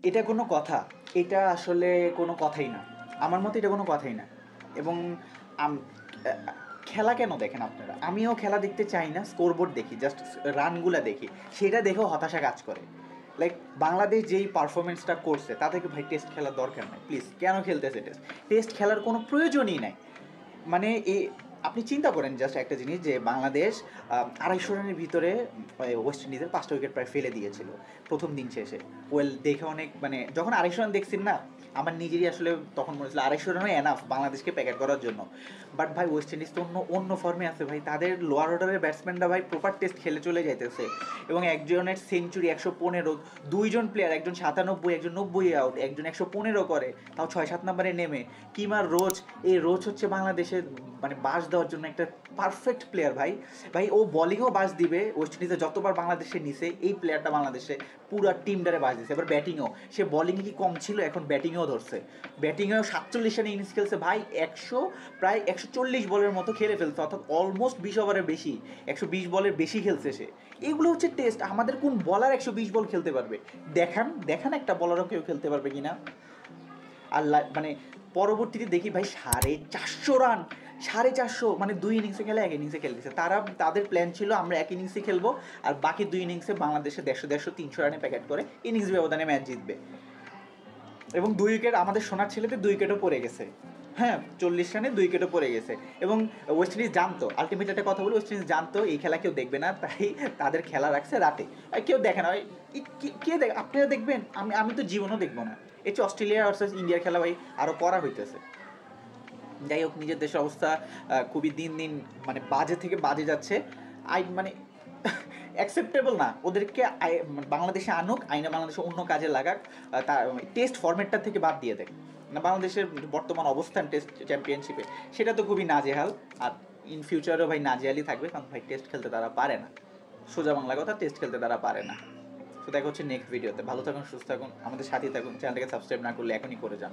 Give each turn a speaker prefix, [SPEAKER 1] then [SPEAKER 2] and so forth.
[SPEAKER 1] এটা কোনো কথা? এটা আসলে কোনো কথাই না। আমার মতে এটা কোনো কথাই না। এবং আম আ আ খেলা কেন দেখেন আপনারা? আমিও খেলা দেখতে চাই না, স্কোরবোর্ড দেখি। জাস্ট রানগুলা দেখি। সেটা দেখেও হতাশা কাজ করে। লাইক বাংলাদেশ যেই পারফরম্যান্সটা করছে, তাদেরকে ভাই টেস্ট খেলার দরকার নাই। প্লিজ কেন খেলতেছে টেস্ট? টেস্ট খেলার কোনো প্রয়োজনই নাই। মানে আপনি চিন্তা করেন জাস্ট একটা জিনিস যে বাংলাদেশ ২৫০ রানের ভিতরে ওয়েস্ট ইন্ডিজের ৫টা উইকেট প্রায় ফেলে দিয়েছিল প্রথম দিন শেষে। দেখে অনেক মানে যখন ২৫০ রান দেখছেন না, আমার নিজেরই আসলে তখন মনে হচ্ছিল ২৫০ রানও এনাফ বাংলাদেশকে প্যাকেট করার জন্য। বাট ভাই ওয়েস্ট ইন্ডিজ তো অন্য অন্য ফর্মে আছে ভাই, তাদের লোয়ার অর্ডারের ব্যাটসম্যানরা ভাই প্রপার টেস্ট খেলে চলে যাইতেছে। এবং একজনের সেঞ্চুরি ১১৫, দুইজন প্লেয়ার, একজন ৯৭, একজন ৯০ আউট, একজন ১১৫ করে, তাও ৬-৭ নম্বরে নেমে। কিমার রোজ, এই রোজ হচ্ছে বাংলাদেশের মানে বাস দেওয়ার জন্য একটা পারফেক্ট প্লেয়ার ভাই। ভাই ও বলিংও বাস দিবে, ওয়েস্ট ইন্ডিজে যতবার বাংলাদেশে নিছে এই প্লেয়ারটা বাংলাদেশে পুরো টিমটারে বাস দিছে। এবার ব্যাটিংও, সে বলিংয়ে কি কম ছিল, এখন ব্যাটিংয়েও ধরছে। ব্যাটিংয়েও ৪৭ রানে ইনিংস খেলছে ভাই, প্রায় ১৪০ বলের মতো খেলে ফেলছে, অর্থাৎ অলমোস্ট ২০ ওভারের বেশি, ১২০ বলের বেশি খেলছে সে। এগুলো হচ্ছে টেস্ট। আমাদের কোন বলার ১২০ বল খেলতে পারবে? দেখান দেখান একটা বলারও কেউ খেলতে পারবে কিনা। আর মানে পরবর্তীতে দেখি ভাই ৪৫০ রান, ৪৫০ মানে ২ ইনিংসে খেলে ১ ইনিংসে খেলতেছে। তাদের প্ল্যান ছিল আমরা ১ ইনিংসে খেলবো, আর বাকি ২ ইনিংসে বাংলাদেশে ১৫০-১৫০-৩০০ রানে প্যাকেট করে ইনিংস ব্যবধানে ম্যাচ জিতবে। এবং ২ উইকেট আমাদের সোনার ছেলেতে ২ উইকেটও পড়ে গেছে। হ্যাঁ, ৪০ রানে ২ উইকেটও পড়ে গেছে। এবং ওয়েস্ট ইন্ডিজ জানতো, আলটিমেট একটা কথা বলি, ওয়েস্ট ইন্ডিজ জানতো এই খেলা কেউ দেখবে না, তাই তাদের খেলা রাখছে রাতে। আর কেউ দেখে না ভাই। কে দেখ, আপনারা দেখবেন? আমি আমি তো জীবনও দেখবো না। এই যে অস্ট্রেলিয়া ভার্সেস ইন্ডিয়ার খেলা ভাই আরও করা হইতেছে। যাই হোক, নিজের দেশের অবস্থা খুবই দিন দিন মানে বাজে থেকে বাজে যাচ্ছে। মানে অ্যাকসেপ্টেবল না। ওদেরকে বাংলাদেশে আনুক, আইনা বাংলাদেশে অন্য কাজে লাগাক। তার টেস্ট ফরম্যাটটা থেকে বাদ দিয়ে দেয় না। বাংলাদেশের বর্তমান অবস্থান টেস্ট চ্যাম্পিয়নশিপে সেটা তো খুবই নাজেহাল। আর ইন ফিউচারও ভাই নাজেহালই থাকবে, কারণ ভাই টেস্ট খেলতে তারা পারে না। সোজা বাংলা কথা, টেস্ট খেলতে তারা পারে না। তো দেখা হচ্ছে নেক্সট ভিডিওতে। ভালো থাকুন, সুস্থ থাকুন, আমাদের সাথেই থাকুন। চ্যানেলটাকে সাবস্ক্রাইব না করলে এখনই করে যান।